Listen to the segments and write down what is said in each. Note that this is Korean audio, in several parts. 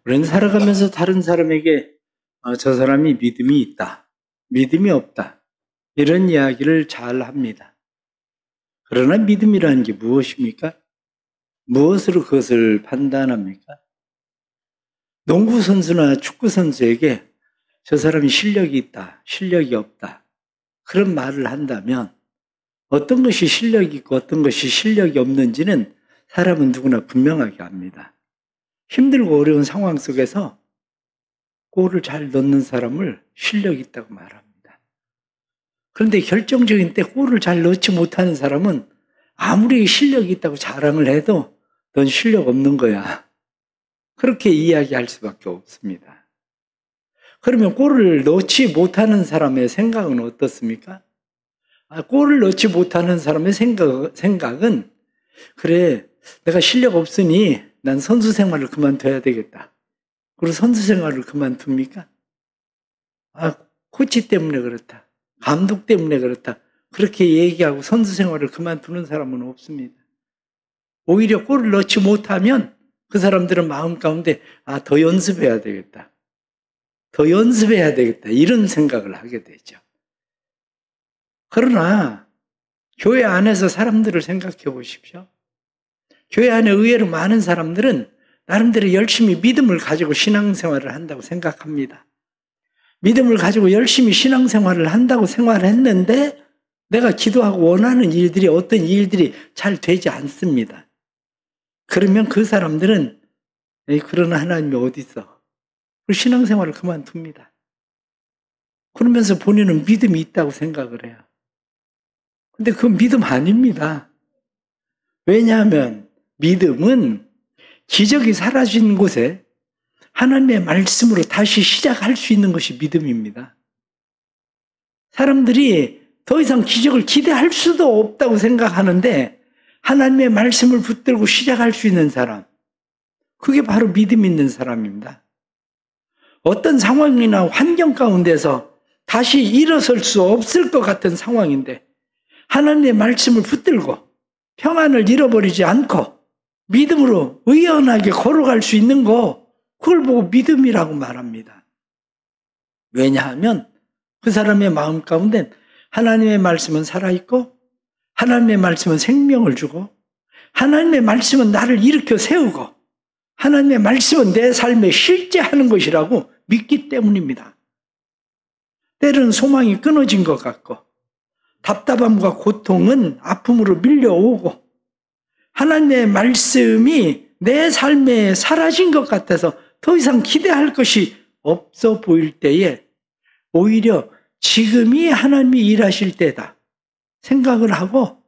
우리는 살아가면서 다른 사람에게 저 사람이 믿음이 있다, 믿음이 없다, 이런 이야기를 잘 합니다. 그러나 믿음이라는 게 무엇입니까? 무엇으로 그것을 판단합니까? 농구 선수나 축구 선수에게 저 사람이 실력이 있다, 실력이 없다, 그런 말을 한다면 어떤 것이 실력이 있고 어떤 것이 실력이 없는지는 사람은 누구나 분명하게 압니다. 힘들고 어려운 상황 속에서 골을 잘 넣는 사람을 실력이 있다고 말합니다. 그런데 결정적인 때 골을 잘 넣지 못하는 사람은 아무리 실력이 있다고 자랑을 해도 넌 실력 없는 거야, 그렇게 이야기할 수밖에 없습니다. 그러면 골을 넣지 못하는 사람의 생각은 어떻습니까? 골을 넣지 못하는 사람의 생각은 그래, 내가 실력 없으니 난 선수 생활을 그만둬야 되겠다. 그리고 선수 생활을 그만둡니까? 코치 때문에 그렇다, 감독 때문에 그렇다, 그렇게 얘기하고 선수 생활을 그만두는 사람은 없습니다. 오히려 골을 넣지 못하면 그 사람들은 마음 가운데 더 연습해야 되겠다, 더 연습해야 되겠다, 이런 생각을 하게 되죠. 그러나 교회 안에서 사람들을 생각해 보십시오. 교회 안에 의외로 많은 사람들은 나름대로 열심히 믿음을 가지고 신앙생활을 한다고 생각합니다. 믿음을 가지고 열심히 신앙생활을 한다고 생활했는데 내가 기도하고 원하는 일들이, 어떤 일들이 잘 되지 않습니다. 그러면 그 사람들은 그런 하나님이 어디 있어? 신앙생활을 그만둡니다. 그러면서 본인은 믿음이 있다고 생각을 해요. 근데 그건 믿음 아닙니다. 왜냐하면 믿음은 기적이 사라진 곳에 하나님의 말씀으로 다시 시작할 수 있는 것이 믿음입니다. 사람들이 더 이상 기적을 기대할 수도 없다고 생각하는데 하나님의 말씀을 붙들고 시작할 수 있는 사람, 그게 바로 믿음 있는 사람입니다. 어떤 상황이나 환경 가운데서 다시 일어설 수 없을 것 같은 상황인데 하나님의 말씀을 붙들고 평안을 잃어버리지 않고 믿음으로 의연하게 걸어갈 수 있는 거, 그걸 보고 믿음이라고 말합니다. 왜냐하면 그 사람의 마음 가운데 하나님의 말씀은 살아있고 하나님의 말씀은 생명을 주고 하나님의 말씀은 나를 일으켜 세우고 하나님의 말씀은 내 삶에 실제하는 것이라고 믿기 때문입니다. 때로는 소망이 끊어진 것 같고 답답함과 고통은 아픔으로 밀려오고 하나님의 말씀이 내 삶에 사라진 것 같아서 더 이상 기대할 것이 없어 보일 때에 오히려 지금이 하나님이 일하실 때다 생각을 하고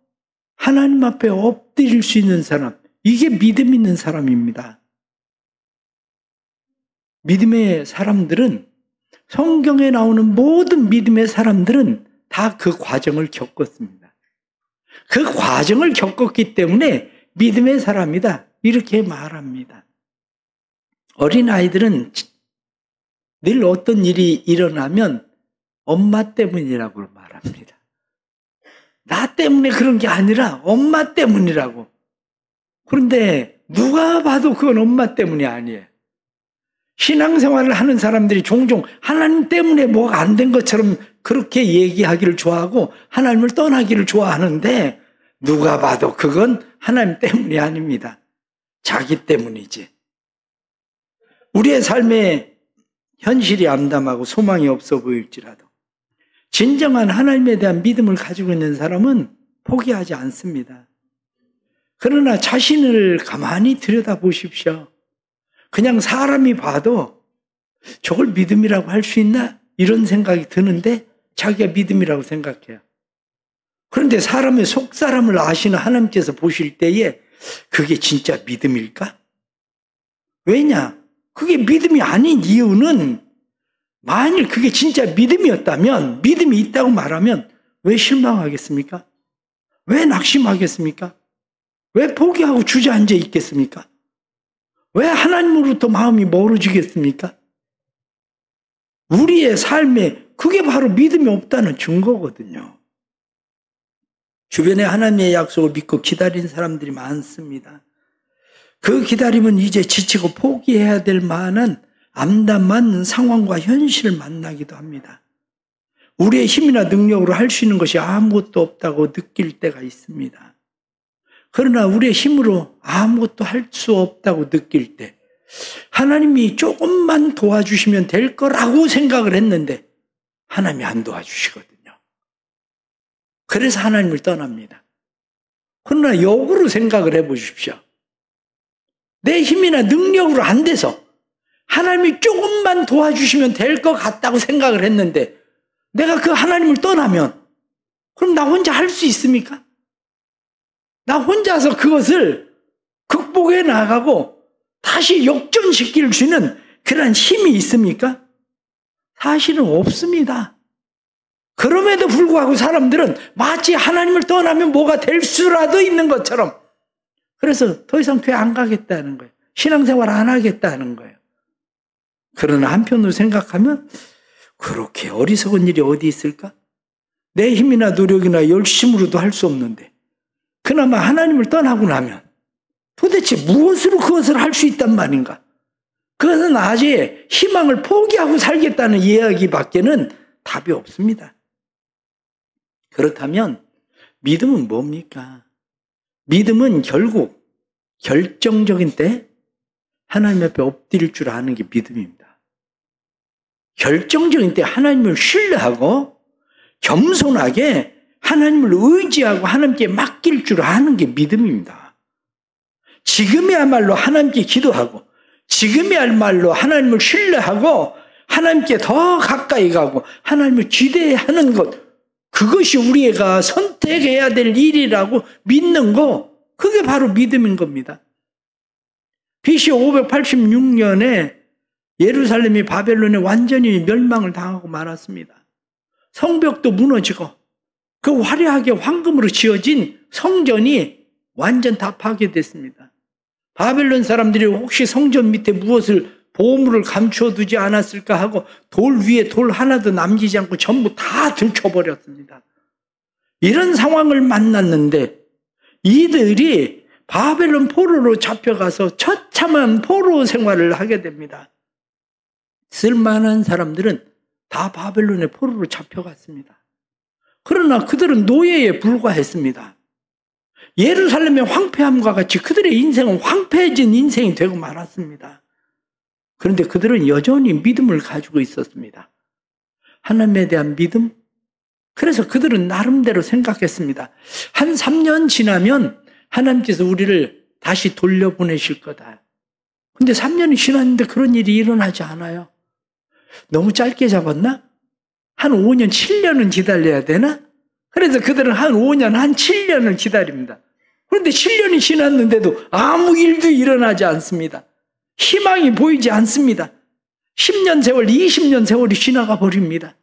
하나님 앞에 엎드릴 수 있는 사람, 이게 믿음 있는 사람입니다. 믿음의 사람들은, 성경에 나오는 모든 믿음의 사람들은 다 그 과정을 겪었습니다. 그 과정을 겪었기 때문에 믿음의 사람이다, 이렇게 말합니다. 어린아이들은 늘 어떤 일이 일어나면 엄마 때문이라고 말합니다. 나 때문에 그런 게 아니라 엄마 때문이라고. 그런데 누가 봐도 그건 엄마 때문이 아니에요. 신앙생활을 하는 사람들이 종종 하나님 때문에 뭐가 안 된 것처럼 그렇게 얘기하기를 좋아하고 하나님을 떠나기를 좋아하는데 누가 봐도 그건 하나님 때문이 아닙니다. 자기 때문이지. 우리의 삶에 현실이 암담하고 소망이 없어 보일지라도 진정한 하나님에 대한 믿음을 가지고 있는 사람은 포기하지 않습니다. 그러나 자신을 가만히 들여다보십시오. 그냥 사람이 봐도 저걸 믿음이라고 할 수 있나? 이런 생각이 드는데 자기가 믿음이라고 생각해요. 그런데 사람의 속사람을 아시는 하나님께서 보실 때에 그게 진짜 믿음일까? 왜냐? 그게 믿음이 아닌 이유는 만일 그게 진짜 믿음이었다면, 믿음이 있다고 말하면 왜 실망하겠습니까? 왜 낙심하겠습니까? 왜 포기하고 주저앉아 있겠습니까? 왜 하나님으로부터 마음이 멀어지겠습니까? 우리의 삶에 그게 바로 믿음이 없다는 증거거든요. 주변에 하나님의 약속을 믿고 기다린 사람들이 많습니다. 그 기다림은 이제 지치고 포기해야 될 만한 암담한 상황과 현실을 만나기도 합니다. 우리의 힘이나 능력으로 할 수 있는 것이 아무것도 없다고 느낄 때가 있습니다. 그러나 우리의 힘으로 아무것도 할 수 없다고 느낄 때 하나님이 조금만 도와주시면 될 거라고 생각을 했는데 하나님이 안 도와주시거든요. 그래서 하나님을 떠납니다. 그러나 역으로 생각을 해보십시오. 내 힘이나 능력으로 안 돼서 하나님이 조금만 도와주시면 될 것 같다고 생각을 했는데 내가 그 하나님을 떠나면 그럼 나 혼자 할 수 있습니까? 나 혼자서 그것을 극복해 나가고 다시 역전시킬 수 있는 그런 힘이 있습니까? 사실은 없습니다. 그럼에도 불구하고 사람들은 마치 하나님을 떠나면 뭐가 될 수라도 있는 것처럼 그래서 더 이상 교회 안 가겠다는 거예요. 신앙생활 안 하겠다는 거예요. 그러나 한편으로 생각하면 그렇게 어리석은 일이 어디 있을까? 내 힘이나 노력이나 열심으로도 할 수 없는데 그나마 하나님을 떠나고 나면 도대체 무엇으로 그것을 할 수 있단 말인가? 그것은 아직 희망을 포기하고 살겠다는 이야기밖에는 답이 없습니다. 그렇다면 믿음은 뭡니까? 믿음은 결국 결정적인 때 하나님 앞에 엎드릴 줄 아는 게 믿음입니다. 결정적인 때 하나님을 신뢰하고 겸손하게 하나님을 의지하고 하나님께 맡길 줄 아는 게 믿음입니다. 지금이야말로 하나님께 기도하고 지금이야말로 하나님을 신뢰하고 하나님께 더 가까이 가고 하나님을 기대하는 것 그것이 우리가 선택해야 될 일이라고 믿는 거 그게 바로 믿음인 겁니다. BC 586년에 예루살렘이 바벨론에 완전히 멸망을 당하고 말았습니다. 성벽도 무너지고 그 화려하게 황금으로 지어진 성전이 완전 다 파괴됐습니다. 바벨론 사람들이 혹시 성전 밑에 무엇을 보물을 감추어 두지 않았을까 하고 돌 위에 돌 하나도 남기지 않고 전부 다 들춰버렸습니다. 이런 상황을 만났는데 이들이 바벨론 포로로 잡혀가서 처참한 포로 생활을 하게 됩니다. 쓸만한 사람들은 다 바벨론의 포로로 잡혀갔습니다. 그러나 그들은 노예에 불과했습니다. 예루살렘의 황폐함과 같이 그들의 인생은 황폐해진 인생이 되고 말았습니다. 그런데 그들은 여전히 믿음을 가지고 있었습니다. 하나님에 대한 믿음? 그래서 그들은 나름대로 생각했습니다. 한 3년 지나면 하나님께서 우리를 다시 돌려보내실 거다. 근데 3년이 지났는데 그런 일이 일어나지 않아요. 너무 짧게 잡았나? 한 5년, 7년은 기다려야 되나? 그래서 그들은 한 5년, 한 7년을 기다립니다. 그런데 7년이 지났는데도 아무 일도 일어나지 않습니다. 희망이 보이지 않습니다. 10년 세월, 20년 세월이 지나가 버립니다.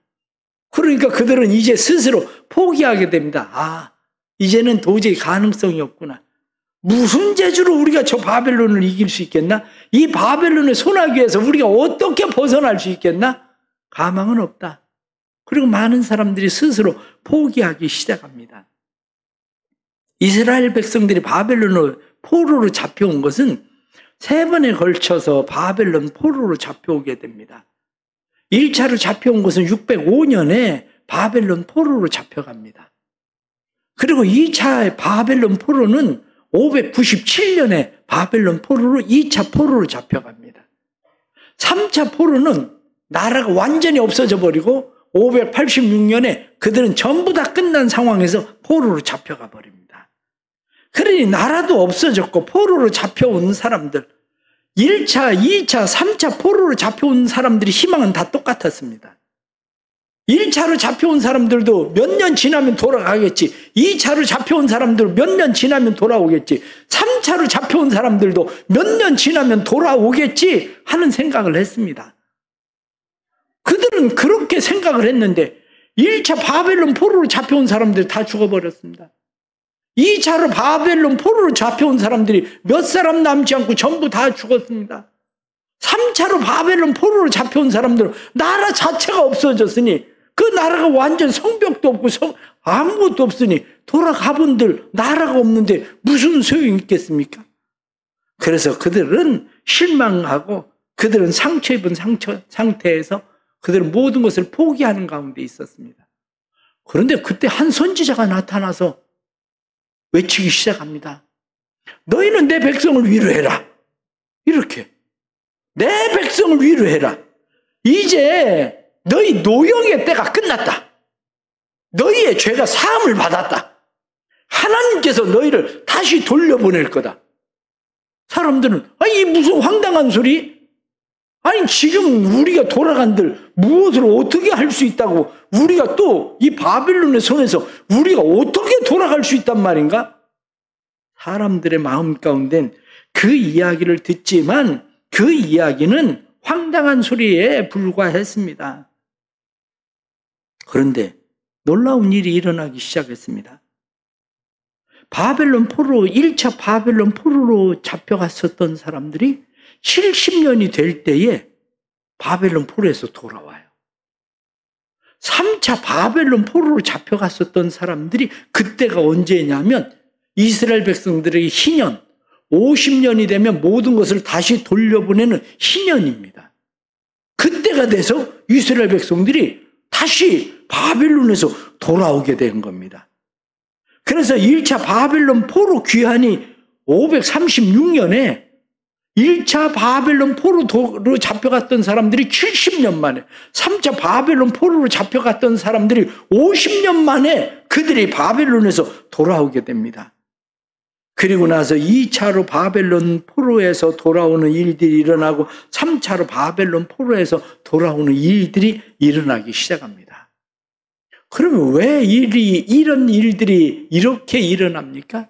그러니까 그들은 이제 스스로 포기하게 됩니다. 아, 이제는 도저히 가능성이 없구나. 무슨 재주로 우리가 저 바벨론을 이길 수 있겠나? 이 바벨론의 소나기에서 우리가 어떻게 벗어날 수 있겠나? 가망은 없다. 그리고 많은 사람들이 스스로 포기하기 시작합니다. 이스라엘 백성들이 바벨론으로 포로로 잡혀온 것은 3번에 걸쳐서 바벨론 포로로 잡혀오게 됩니다. 1차로 잡혀온 것은 605년에 바벨론 포로로 잡혀갑니다. 그리고 2차 바벨론 포로는 597년에 바벨론 포로로 2차 포로로 잡혀갑니다. 3차 포로는 나라가 완전히 없어져 버리고 586년에 그들은 전부 다 끝난 상황에서 포로로 잡혀가 버립니다. 그러니 나라도 없어졌고 포로로 잡혀온 사람들 1차, 2차, 3차 포로로 잡혀온 사람들이 희망은 다 똑같았습니다. 1차로 잡혀온 사람들도 몇 년 지나면 돌아가겠지. 2차로 잡혀온 사람들 몇 년 지나면 돌아오겠지. 3차로 잡혀온 사람들도 몇 년 지나면 돌아오겠지 하는 생각을 했습니다. 그들은 그렇게 생각을 했는데 1차 바벨론 포로로 잡혀온 사람들 다 죽어버렸습니다. 2차로 바벨론 포로로 잡혀온 사람들이 몇 사람 남지 않고 전부 다 죽었습니다. 3차로 바벨론 포로로 잡혀온 사람들은 나라 자체가 없어졌으니 그 나라가 완전 성벽도 없고 아무것도 없으니 돌아가본들 나라가 없는데 무슨 소용이 있겠습니까? 그래서 그들은 실망하고 그들은 상처 입은 상태에서 그들은 모든 것을 포기하는 가운데 있었습니다. 그런데 그때 한 선지자가 나타나서 외치기 시작합니다. 너희는 내 백성을 위로해라. 이렇게. 내 백성을 위로해라. 이제 너희 노역의 때가 끝났다. 너희의 죄가 사함을 받았다. 하나님께서 너희를 다시 돌려보낼 거다. 사람들은 아니 무슨 황당한 소리? 아니 지금 우리가 돌아간들 무엇을 어떻게 할 수 있다고 우리가 또 이 바벨론의 손에서 우리가 어떻게 돌아갈 수 있단 말인가? 사람들의 마음 가운데는 그 이야기를 듣지만 그 이야기는 황당한 소리에 불과했습니다. 그런데 놀라운 일이 일어나기 시작했습니다. 바벨론 포로 1차 바벨론 포로로 잡혀갔었던 사람들이 70년이 될 때에 바벨론 포로에서 돌아와요. 3차 바벨론 포로로 잡혀갔었던 사람들이 그때가 언제냐면 이스라엘 백성들에게 희년 50년이 되면 모든 것을 다시 돌려보내는 희년입니다. 그때가 돼서 이스라엘 백성들이 다시 바벨론에서 돌아오게 된 겁니다. 그래서 1차 바벨론 포로 귀환이 536년에 1차 바벨론 포로로 잡혀갔던 사람들이 70년 만에 3차 바벨론 포로로 잡혀갔던 사람들이 50년 만에 그들이 바벨론에서 돌아오게 됩니다. 그리고 나서 2차로 바벨론 포로에서 돌아오는 일들이 일어나고 3차로 바벨론 포로에서 돌아오는 일들이 일어나기 시작합니다. 그러면 왜 이런 일들이 이렇게 일어납니까?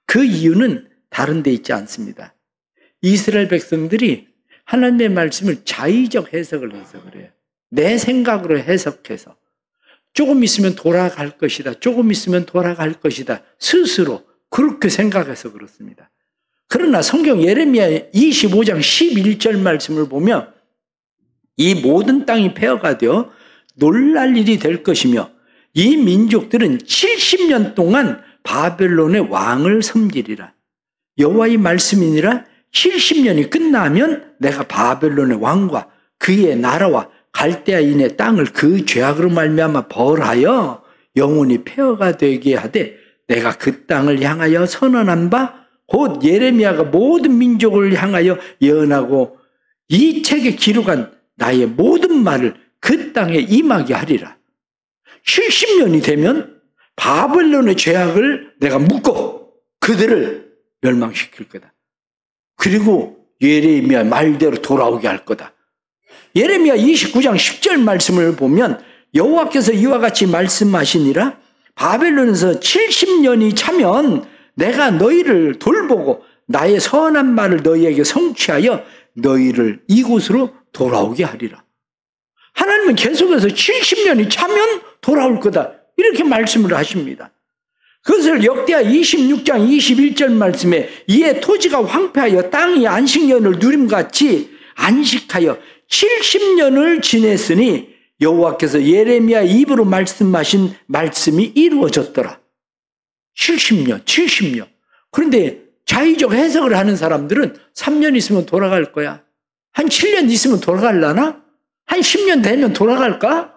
그 이유는 다른 데 있지 않습니다. 이스라엘 백성들이 하나님의 말씀을 자의적 해석을 해서 그래요. 내 생각으로 해석해서 조금 있으면 돌아갈 것이다. 조금 있으면 돌아갈 것이다. 스스로 그렇게 생각해서 그렇습니다. 그러나 성경 예레미야 25장 11절 말씀을 보면 이 모든 땅이 폐허가 되어 놀랄 일이 될 것이며 이 민족들은 70년 동안 바벨론의 왕을 섬기리라. 여호와의 말씀이니라 70년이 끝나면 내가 바벨론의 왕과 그의 나라와 갈대아인의 땅을 그 죄악으로 말미암아 벌하여 영원히 폐허가 되게 하되 내가 그 땅을 향하여 선언한 바 곧 예레미야가 모든 민족을 향하여 예언하고 이 책에 기록한 나의 모든 말을 그 땅에 임하게 하리라. 70년이 되면 바벨론의 죄악을 내가 묶어 그들을 멸망시킬 거다. 그리고 예레미야 말대로 돌아오게 할 거다. 예레미야 29장 10절 말씀을 보면 여호와께서 이와 같이 말씀하시니라 바벨론에서 70년이 차면 내가 너희를 돌보고 나의 선한 말을 너희에게 성취하여 너희를 이곳으로 돌아오게 하리라. 하나님은 계속해서 70년이 차면 돌아올 거다. 이렇게 말씀을 하십니다. 그것을 역대하 26장 21절 말씀에 이에 토지가 황폐하여 땅이 안식년을 누림같이 안식하여 70년을 지냈으니 여호와께서 예레미야 입으로 말씀하신 말씀이 이루어졌더라. 70년. 그런데 자의적 해석을 하는 사람들은 3년 있으면 돌아갈 거야. 한 7년 있으면 돌아갈라나? 한 10년 되면 돌아갈까?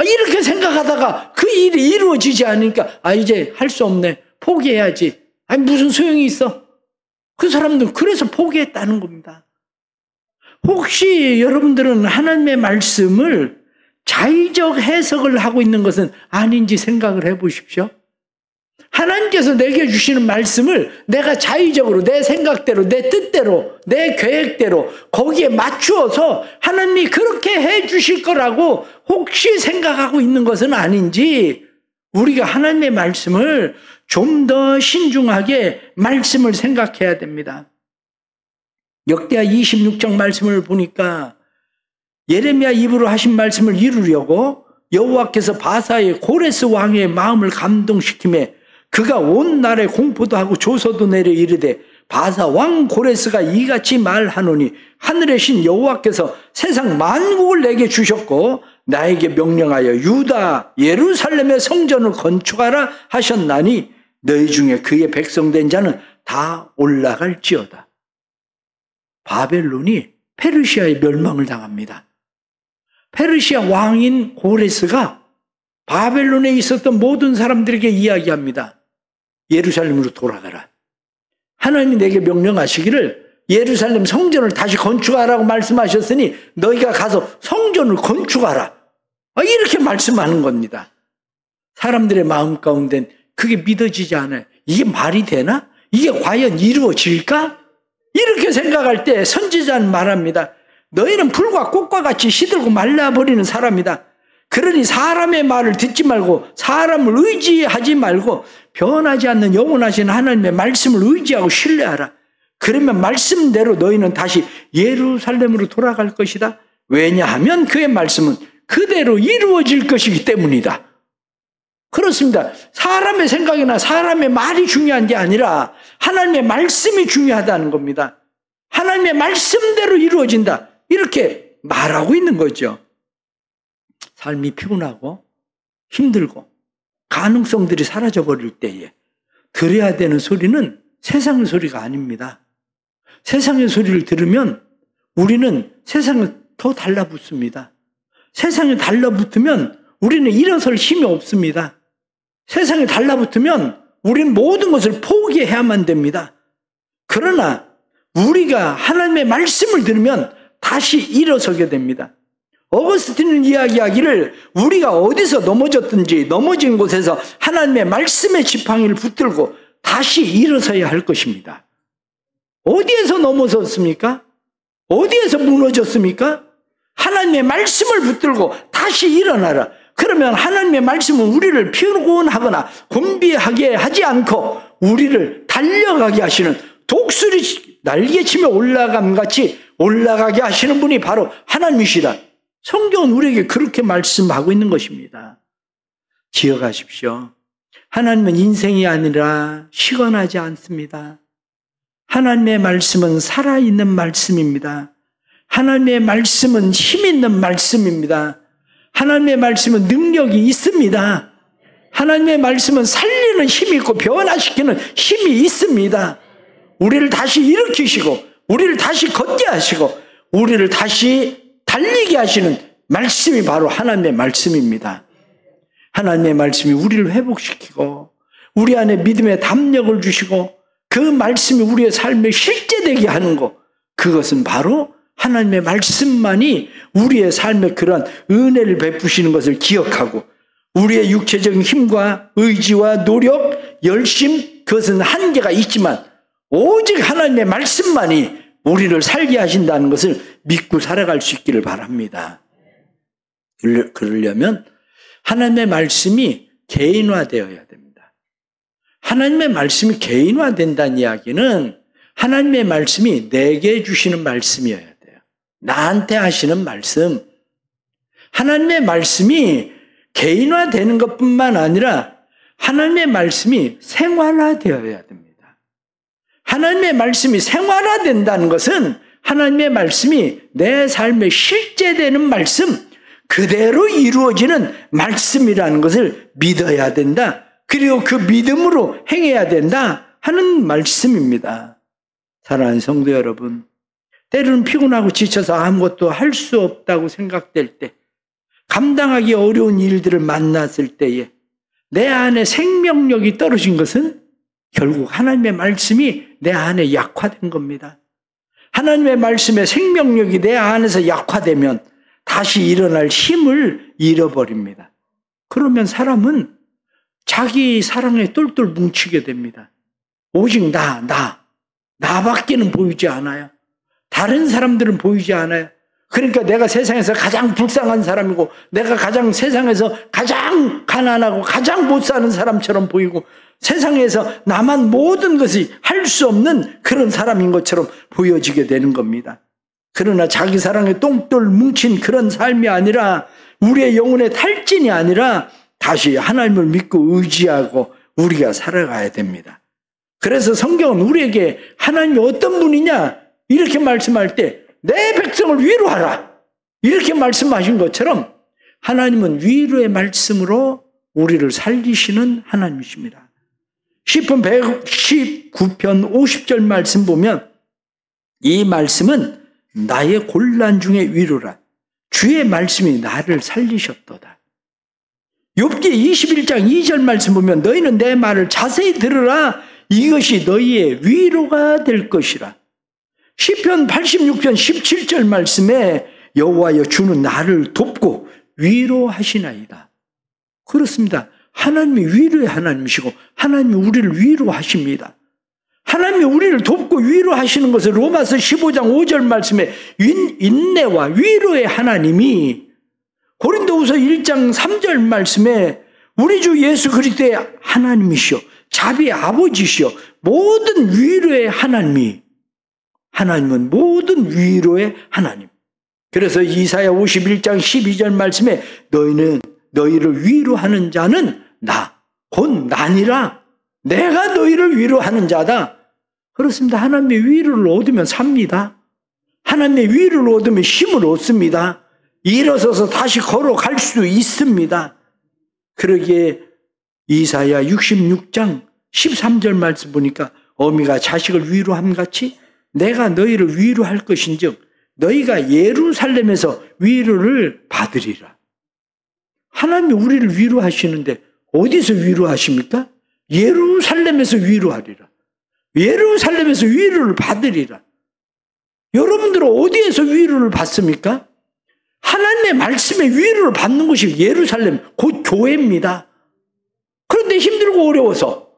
이렇게 생각하다가 그 일이 이루어지지 않으니까 이제 할 수 없네. 포기해야지. 무슨 소용이 있어? 그 사람들은 그래서 포기했다는 겁니다. 혹시 여러분들은 하나님의 말씀을 자의적 해석을 하고 있는 것은 아닌지 생각을 해보십시오. 하나님께서 내게 주시는 말씀을 내가 자의적으로 내 생각대로 내 뜻대로 내 계획대로 거기에 맞추어서 하나님이 그렇게 해 주실 거라고 혹시 생각하고 있는 것은 아닌지 우리가 하나님의 말씀을 좀 더 신중하게 말씀을 생각해야 됩니다. 역대하 26장 말씀을 보니까 예레미야 입으로 하신 말씀을 이루려고 여호와께서 바사의 고레스 왕의 마음을 감동시키며 그가 온 날에 공포도 하고 조서도 내려 이르되 바사 왕 고레스가 이같이 말하노니 하늘의 신 여호와께서 세상 만국을 내게 주셨고 나에게 명령하여 유다 예루살렘의 성전을 건축하라 하셨나니 너희 중에 그의 백성된 자는 다 올라갈지어다. 바벨론이 페르시아의 멸망을 당합니다. 페르시아 왕인 고레스가 바벨론에 있었던 모든 사람들에게 이야기합니다. 예루살렘으로 돌아가라. 하나님이 내게 명령하시기를 예루살렘 성전을 다시 건축하라고 말씀하셨으니 너희가 가서 성전을 건축하라. 이렇게 말씀하는 겁니다. 사람들의 마음 가운데는 그게 믿어지지 않아요. 이게 말이 되나? 이게 과연 이루어질까? 이렇게 생각할 때 선지자는 말합니다. 너희는 풀과 꽃과 같이 시들고 말라버리는 사람이다. 그러니 사람의 말을 듣지 말고 사람을 의지하지 말고 변하지 않는 영원하신 하나님의 말씀을 의지하고 신뢰하라. 그러면 말씀대로 너희는 다시 예루살렘으로 돌아갈 것이다. 왜냐하면 그의 말씀은 그대로 이루어질 것이기 때문이다. 그렇습니다. 사람의 생각이나 사람의 말이 중요한 게 아니라 하나님의 말씀이 중요하다는 겁니다. 하나님의 말씀대로 이루어진다. 이렇게 말하고 있는 거죠. 삶이 피곤하고 힘들고 가능성들이 사라져버릴 때에 들어야 되는 소리는 세상의 소리가 아닙니다. 세상의 소리를 들으면 우리는 세상에 더 달라붙습니다. 세상에 달라붙으면 우리는 일어설 힘이 없습니다. 세상에 달라붙으면 우리는 모든 것을 포기해야만 됩니다. 그러나 우리가 하나님의 말씀을 들으면 다시 일어서게 됩니다. 어거스틴은 이야기하기를 우리가 어디서 넘어졌든지 넘어진 곳에서 하나님의 말씀의 지팡이를 붙들고 다시 일어서야 할 것입니다. 어디에서 넘어졌습니까? 어디에서 무너졌습니까? 하나님의 말씀을 붙들고 다시 일어나라. 그러면 하나님의 말씀은 우리를 피곤하거나 곤비하게 하지 않고 우리를 달려가게 하시는 독수리 날개치며 올라감같이 올라가게 하시는 분이 바로 하나님이시다. 성경은 우리에게 그렇게 말씀하고 있는 것입니다. 기억하십시오. 하나님은 인생이 아니라 시건하지 않습니다. 하나님의 말씀은 살아있는 말씀입니다. 하나님의 말씀은 힘 있는 말씀입니다. 하나님의 말씀은 능력이 있습니다. 하나님의 말씀은 살리는 힘이 있고 변화시키는 힘이 있습니다. 우리를 다시 일으키시고 우리를 다시 걷게 하시고 우리를 다시 달리게 하시는 말씀이 바로 하나님의 말씀입니다. 하나님의 말씀이 우리를 회복시키고 우리 안에 믿음의 담력을 주시고 그 말씀이 우리의 삶에 실제되게 하는 것, 그것은 바로 하나님의 말씀만이 우리의 삶에 그러한 은혜를 베푸시는 것을 기억하고 우리의 육체적인 힘과 의지와 노력, 열심, 그것은 한계가 있지만 오직 하나님의 말씀만이 우리를 살게 하신다는 것을 믿고 살아갈 수 있기를 바랍니다. 그러려면 하나님의 말씀이 개인화되어야 됩니다. 하나님의 말씀이 개인화된다는 이야기는 하나님의 말씀이 내게 주시는 말씀이어야 돼요. 나한테 하시는 말씀. 하나님의 말씀이 개인화되는 것뿐만 아니라 하나님의 말씀이 생활화되어야 됩니다. 하나님의 말씀이 생활화된다는 것은 하나님의 말씀이 내 삶에 실제되는 말씀, 그대로 이루어지는 말씀이라는 것을 믿어야 된다. 그리고 그 믿음으로 행해야 된다 하는 말씀입니다. 사랑하는 성도 여러분, 때로는 피곤하고 지쳐서 아무것도 할 수 없다고 생각될 때, 감당하기 어려운 일들을 만났을 때에 내 안에 생명력이 떨어진 것은 결국 하나님의 말씀이 내 안에 약화된 겁니다. 하나님의 말씀의 생명력이 내 안에서 약화되면 다시 일어날 힘을 잃어버립니다. 그러면 사람은 자기 사랑에 똘똘 뭉치게 됩니다. 오직 나밖에는 보이지 않아요. 다른 사람들은 보이지 않아요. 그러니까 내가 세상에서 가장 불쌍한 사람이고 내가 세상에서 가장 가난하고 가장 못 사는 사람처럼 보이고 세상에서 나만 모든 것이 할 수 없는 그런 사람인 것처럼 보여지게 되는 겁니다. 그러나 자기 사랑에 똥돌 뭉친 그런 삶이 아니라 우리의 영혼의 탈진이 아니라 다시 하나님을 믿고 의지하고 우리가 살아가야 됩니다. 그래서 성경은 우리에게 하나님이 어떤 분이냐 이렇게 말씀할 때 내 백성을 위로하라 이렇게 말씀하신 것처럼 하나님은 위로의 말씀으로 우리를 살리시는 하나님이십니다. 시편 119편 50절 말씀 보면 이 말씀은 나의 곤란 중에 위로라. 주의 말씀이 나를 살리셨도다. 욥기 21장 2절 말씀 보면 너희는 내 말을 자세히 들으라. 이것이 너희의 위로가 될 것이라. 시편 86편 17절 말씀에 여호와여 주는 나를 돕고 위로하시나이다. 그렇습니다. 하나님이 위로의 하나님이시고 하나님이 우리를 위로하십니다. 하나님이 우리를 돕고 위로하시는 것을 로마서 15장 5절 말씀에 인내와 위로의 하나님이, 고린도후서 1장 3절 말씀에 우리 주 예수 그리스도의 하나님이시오 자비의 아버지시오 모든 위로의 하나님이, 하나님은 모든 위로의 하나님. 그래서 이사야 51장 12절 말씀에 너희를 위로하는 자는 나, 곧 나니라. 내가 너희를 위로하는 자다. 그렇습니다. 하나님의 위로를 얻으면 삽니다. 하나님의 위로를 얻으면 힘을 얻습니다. 일어서서 다시 걸어갈 수 있습니다. 그러기에 이사야 66장 13절 말씀 보니까 어미가 자식을 위로함같이 내가 너희를 위로할 것인즉 너희가 예루살렘에서 위로를 받으리라. 하나님이 우리를 위로하시는데 어디서 위로하십니까? 예루살렘에서 위로하리라. 예루살렘에서 위로를 받으리라. 여러분들은 어디에서 위로를 받습니까? 하나님의 말씀에 위로를 받는 것이 예루살렘, 곧 교회입니다. 그런데 힘들고 어려워서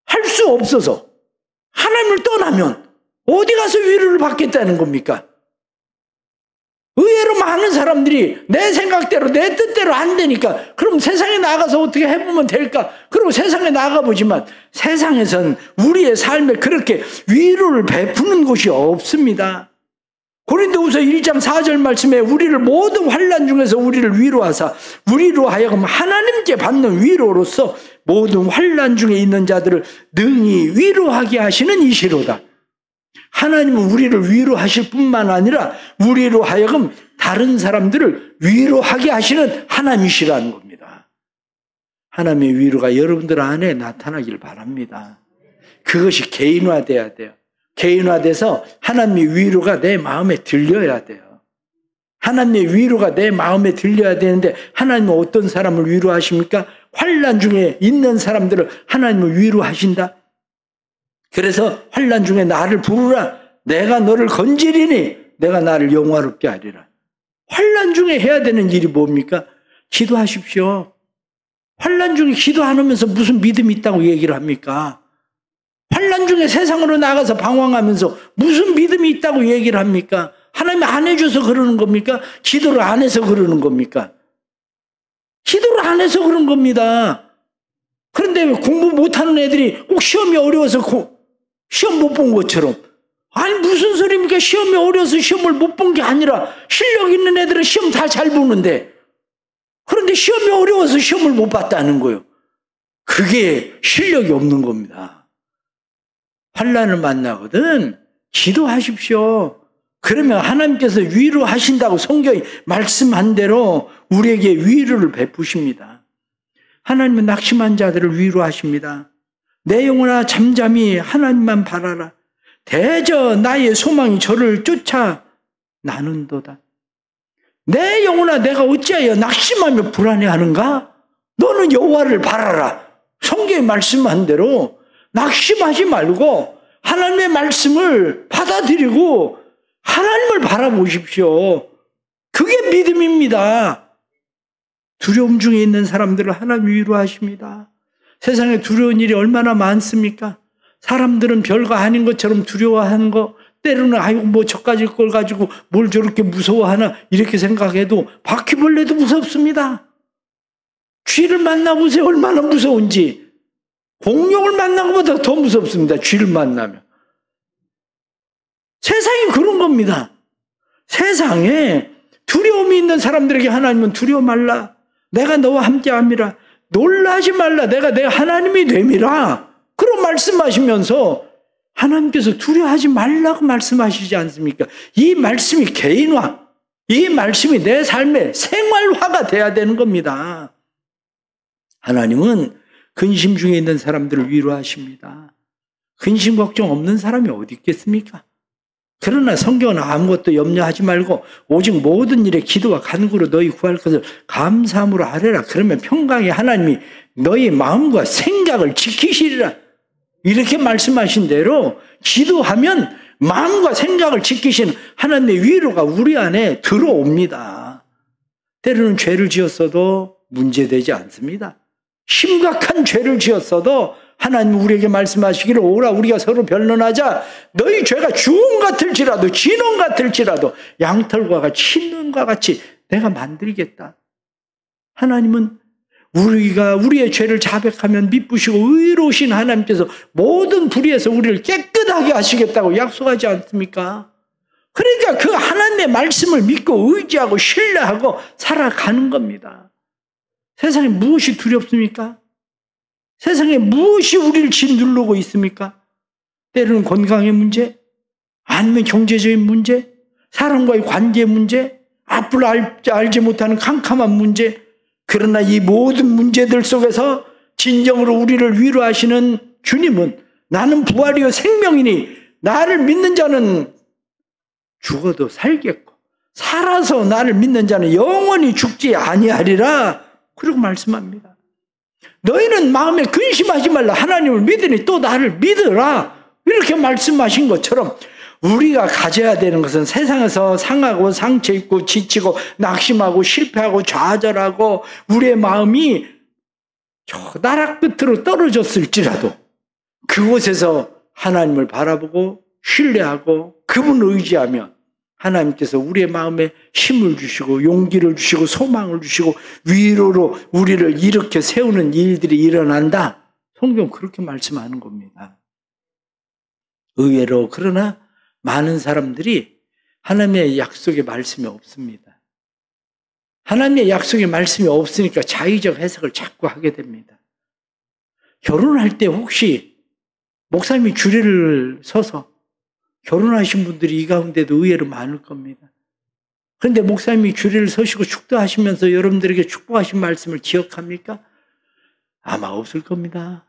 할 수 없어서 하나님을 떠나면 어디 가서 위로를 받겠다는 겁니까? 의외로 많은 사람들이 내 생각대로 내 뜻대로 안 되니까 그럼 세상에 나가서 어떻게 해보면 될까? 그리고 세상에 나가보지만 세상에선 우리의 삶에 그렇게 위로를 베푸는 곳이 없습니다. 고린도후서 1장 4절 말씀에 우리를 모든 환난 중에서 우리를 위로하사 우리로 하여금 하나님께 받는 위로로서 모든 환난 중에 있는 자들을 능히 위로하게 하시는 이시로다. 하나님은 우리를 위로하실 뿐만 아니라 우리로 하여금 다른 사람들을 위로하게 하시는 하나님이시라는 겁니다. 하나님의 위로가 여러분들 안에 나타나길 바랍니다. 그것이 개인화돼야 돼요. 개인화돼서 하나님의 위로가 내 마음에 들려야 돼요. 하나님의 위로가 내 마음에 들려야 되는데 하나님은 어떤 사람을 위로하십니까? 환난 중에 있는 사람들을 하나님은 위로하신다. 그래서 환난 중에 나를 부르라. 내가 너를 건지리니 내가 나를 영화롭게 하리라. 환난 중에 해야 되는 일이 뭡니까? 기도하십시오. 환난 중에 기도 안 하면서 무슨 믿음이 있다고 얘기를 합니까? 환난 중에 세상으로 나가서 방황하면서 무슨 믿음이 있다고 얘기를 합니까? 하나님이 안 해줘서 그러는 겁니까? 기도를 안 해서 그러는 겁니까? 기도를 안 해서 그런 겁니다. 그런데 공부 못하는 애들이 꼭 시험이 어려워서 시험 못 본 것처럼, 아니 무슨 소리입니까? 시험이 어려워서 시험을 못 본 게 아니라 실력 있는 애들은 시험 다 잘 보는데, 그런데 시험이 어려워서 시험을 못 봤다는 거예요. 그게 실력이 없는 겁니다. 환난을 만나거든 기도하십시오. 그러면 하나님께서 위로하신다고 성경이 말씀한 대로 우리에게 위로를 베푸십니다. 하나님은 낙심한 자들을 위로하십니다. 내 영혼아 잠잠히 하나님만 바라라. 대저 나의 소망이 저를 쫓아 나는도다. 내 영혼아 내가 어찌하여 낙심하며 불안해하는가? 너는 여호와를 바라라. 성경이 말씀한 대로 낙심하지 말고 하나님의 말씀을 받아들이고 하나님을 바라보십시오. 그게 믿음입니다. 두려움 중에 있는 사람들을 하나님 위로하십니다. 세상에 두려운 일이 얼마나 많습니까? 사람들은 별거 아닌 것처럼 두려워하는 거, 때로는 아이고 뭐 저까지 걸 가지고 뭘 저렇게 무서워하나 이렇게 생각해도 바퀴벌레도 무섭습니다. 쥐를 만나보세요. 얼마나 무서운지. 공룡을 만난 것보다 더 무섭습니다. 쥐를 만나면. 세상이 그런 겁니다. 세상에 두려움이 있는 사람들에게 하나님은 두려워 말라. 내가 너와 함께함이라. 놀라지 말라. 내가 내 하나님이 됨이라. 그런 말씀하시면서 하나님께서 두려워하지 말라고 말씀하시지 않습니까? 이 말씀이 개인화, 이 말씀이 내 삶의 생활화가 돼야 되는 겁니다. 하나님은 근심 중에 있는 사람들을 위로하십니다. 근심 걱정 없는 사람이 어디 있겠습니까? 그러나 성경은 아무것도 염려하지 말고 오직 모든 일에 기도와 간구로 너희 구할 것을 감사함으로 아뢰라. 그러면 평강의 하나님이 너희 마음과 생각을 지키시리라. 이렇게 말씀하신 대로 기도하면 마음과 생각을 지키시는 하나님의 위로가 우리 안에 들어옵니다. 때로는 죄를 지었어도 문제되지 않습니다. 심각한 죄를 지었어도 하나님 우리에게 말씀하시기를 오라 우리가 서로 변론하자. 너희 죄가 주홍 같을지라도 진홍 같을지라도 양털과 같이 흰눈과 같이 내가 만들겠다. 하나님은 우리가 우리의 죄를 자백하면 미쁘시고 의로우신 하나님께서 모든 불의에서 우리를 깨끗하게 하시겠다고 약속하지 않습니까? 그러니까 그 하나님의 말씀을 믿고 의지하고 신뢰하고 살아가는 겁니다. 세상에 무엇이 두렵습니까? 세상에 무엇이 우리를 짓누르고 있습니까? 때로는 건강의 문제, 아니면 경제적인 문제, 사람과의 관계 문제, 앞을 알지 못하는 캄캄한 문제. 그러나 이 모든 문제들 속에서 진정으로 우리를 위로하시는 주님은 나는 부활이요 생명이니 나를 믿는 자는 죽어도 살겠고 살아서 나를 믿는 자는 영원히 죽지 아니하리라. 그리고 말씀합니다. 너희는 마음에 근심하지 말라. 하나님을 믿으니 또 나를 믿으라. 이렇게 말씀하신 것처럼 우리가 가져야 되는 것은 세상에서 상하고 상처 입고 지치고 낙심하고 실패하고 좌절하고 우리의 마음이 저 나락 끝으로 떨어졌을지라도 그곳에서 하나님을 바라보고 신뢰하고 그분을 의지하면 하나님께서 우리의 마음에 힘을 주시고 용기를 주시고 소망을 주시고 위로로 우리를 일으켜 세우는 일들이 일어난다. 성경 그렇게 말씀하는 겁니다. 의외로 그러나 많은 사람들이 하나님의 약속의 말씀이 없습니다. 하나님의 약속의 말씀이 없으니까 자의적 해석을 자꾸 하게 됩니다. 결혼할 때 혹시 목사님이 주례를 서서 결혼하신 분들이 이 가운데도 의외로 많을 겁니다. 그런데 목사님이 주례를 서시고 축도하시면서 여러분들에게 축복하신 말씀을 기억합니까? 아마 없을 겁니다.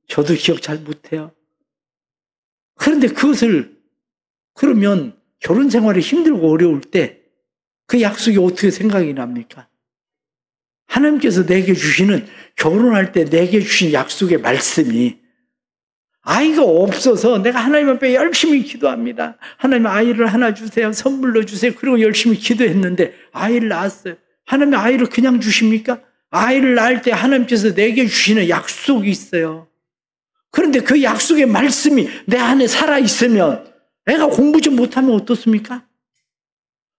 저도 기억 잘 못해요. 그런데 그러면 결혼 생활이 힘들고 어려울 때 그 약속이 어떻게 생각이 납니까? 하나님께서 내게 주시는 결혼할 때 내게 주신 약속의 말씀이 아이가 없어서 내가 하나님 앞에 열심히 기도합니다. 하나님 아이를 하나 주세요. 선물로 주세요. 그리고 열심히 기도했는데 아이를 낳았어요. 하나님 아이를 그냥 주십니까? 아이를 낳을 때 하나님께서 내게 주시는 약속이 있어요. 그런데 그 약속의 말씀이 내 안에 살아있으면 애가 공부 좀 못하면 어떻습니까?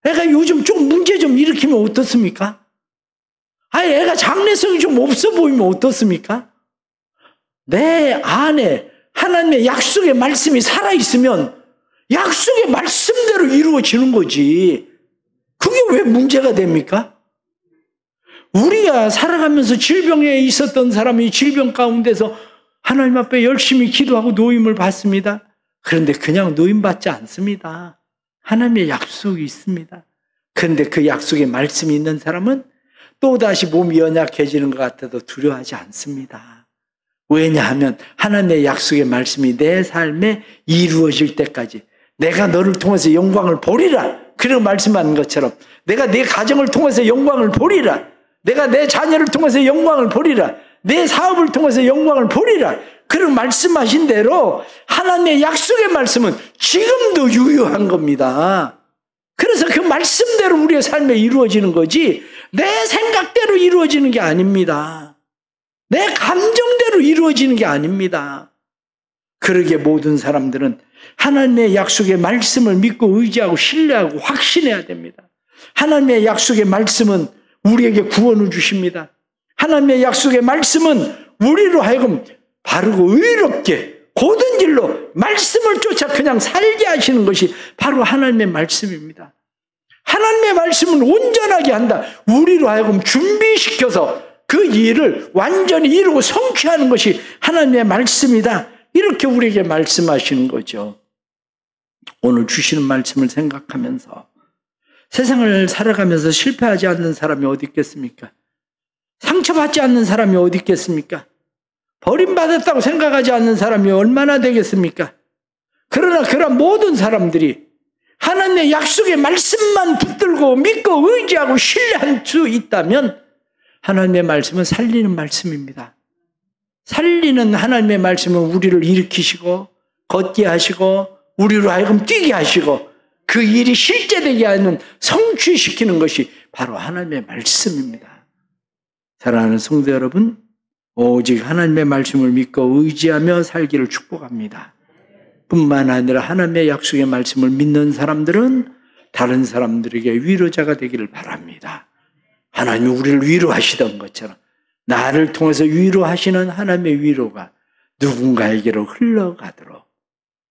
애가 요즘 좀 문제 좀 일으키면 어떻습니까? 아니 애가 장래성이 좀 없어 보이면 어떻습니까? 내 안에 하나님의 약속의 말씀이 살아있으면 약속의 말씀대로 이루어지는 거지. 그게 왜 문제가 됩니까? 우리가 살아가면서 질병에 있었던 사람이 질병 가운데서 하나님 앞에 열심히 기도하고 노임을 받습니다. 그런데 그냥 노임 받지 않습니다. 하나님의 약속이 있습니다. 그런데 그 약속의 말씀이 있는 사람은 또다시 몸이 연약해지는 것 같아도 두려워하지 않습니다. 왜냐하면 하나님의 약속의 말씀이 내 삶에 이루어질 때까지 내가 너를 통해서 영광을 보리라. 그리고 말씀하는 것처럼 내가 내 가정을 통해서 영광을 보리라. 내가 내 자녀를 통해서 영광을 보리라. 내 사업을 통해서 영광을 보리라. 그런 말씀하신 대로 하나님의 약속의 말씀은 지금도 유효한 겁니다. 그래서 그 말씀대로 우리의 삶에 이루어지는 거지 내 생각대로 이루어지는 게 아닙니다. 내 감정대로 이루어지는 게 아닙니다. 그러기에 모든 사람들은 하나님의 약속의 말씀을 믿고 의지하고 신뢰하고 확신해야 됩니다. 하나님의 약속의 말씀은 우리에게 구원을 주십니다. 하나님의 약속의 말씀은 우리로 하여금 바르고 의롭게 고든 길로 말씀을 쫓아 그냥 살게 하시는 것이 바로 하나님의 말씀입니다. 하나님의 말씀은 온전하게 한다. 우리로 하여금 준비시켜서 그 일을 완전히 이루고 성취하는 것이 하나님의 말씀이다. 이렇게 우리에게 말씀하시는 거죠. 오늘 주시는 말씀을 생각하면서 세상을 살아가면서 실패하지 않는 사람이 어디 있겠습니까? 상처받지 않는 사람이 어디 있겠습니까? 버림받았다고 생각하지 않는 사람이 얼마나 되겠습니까? 그러나 그런 모든 사람들이 하나님의 약속의 말씀만 붙들고 믿고 의지하고 신뢰할 수 있다면 하나님의 말씀은 살리는 말씀입니다. 살리는 하나님의 말씀은 우리를 일으키시고 걷게 하시고 우리로 하여금 뛰게 하시고 그 일이 실제되게 하는 성취시키는 것이 바로 하나님의 말씀입니다. 사랑하는 성도 여러분, 오직 하나님의 말씀을 믿고 의지하며 살기를 축복합니다. 뿐만 아니라 하나님의 약속의 말씀을 믿는 사람들은 다른 사람들에게 위로자가 되기를 바랍니다. 하나님이 우리를 위로하시던 것처럼 나를 통해서 위로하시는 하나님의 위로가 누군가에게로 흘러가도록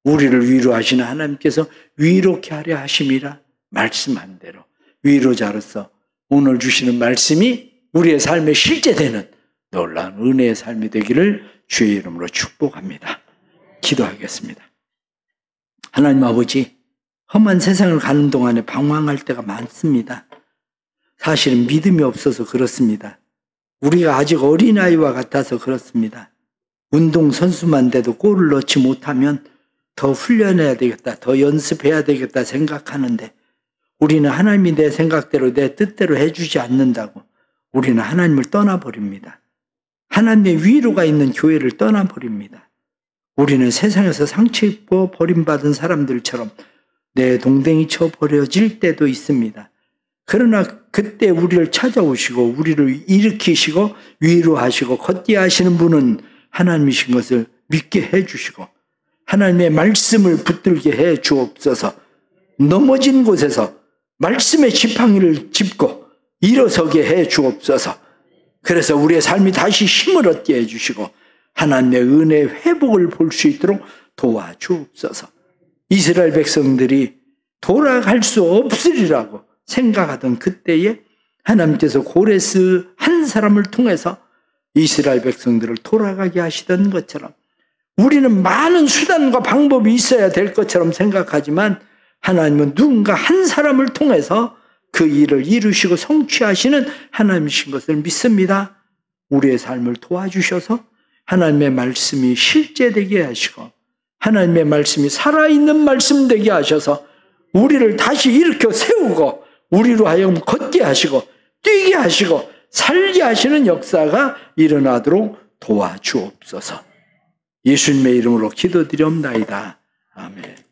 우리를 위로하시는 하나님께서 위로케 하려 하심이라 말씀한 대로 위로자로서 오늘 주시는 말씀이 우리의 삶에 실제되는 놀라운 은혜의 삶이 되기를 주의 이름으로 축복합니다. 기도하겠습니다. 하나님 아버지, 험한 세상을 가는 동안에 방황할 때가 많습니다. 사실은 믿음이 없어서 그렇습니다. 우리가 아직 어린아이와 같아서 그렇습니다. 운동선수만 돼도 골을 넣지 못하면 더 훈련해야 되겠다, 더 연습해야 되겠다 생각하는데 우리는 하나님이 내 생각대로 내 뜻대로 해주지 않는다고 우리는 하나님을 떠나버립니다. 하나님의 위로가 있는 교회를 떠나버립니다. 우리는 세상에서 상처 입고 버림받은 사람들처럼 내 동댕이 쳐 버려질 때도 있습니다. 그러나 그때 우리를 찾아오시고 우리를 일으키시고 위로하시고 걷게 하시는 분은 하나님이신 것을 믿게 해주시고 하나님의 말씀을 붙들게 해 주옵소서. 넘어진 곳에서 말씀의 지팡이를 짚고 일어서게 해 주옵소서. 그래서 우리의 삶이 다시 힘을 얻게 해주시고 하나님의 은혜의 회복을 볼 수 있도록 도와주옵소서. 이스라엘 백성들이 돌아갈 수 없으리라고 생각하던 그때에 하나님께서 고레스 한 사람을 통해서 이스라엘 백성들을 돌아가게 하시던 것처럼 우리는 많은 수단과 방법이 있어야 될 것처럼 생각하지만 하나님은 누군가 한 사람을 통해서 그 일을 이루시고 성취하시는 하나님이신 것을 믿습니다. 우리의 삶을 도와주셔서 하나님의 말씀이 실제되게 하시고 하나님의 말씀이 살아있는 말씀 되게 하셔서 우리를 다시 일으켜 세우고 우리로 하여금 걷게 하시고 뛰게 하시고 살게 하시는 역사가 일어나도록 도와주옵소서. 예수님의 이름으로 기도드리옵나이다. 아멘.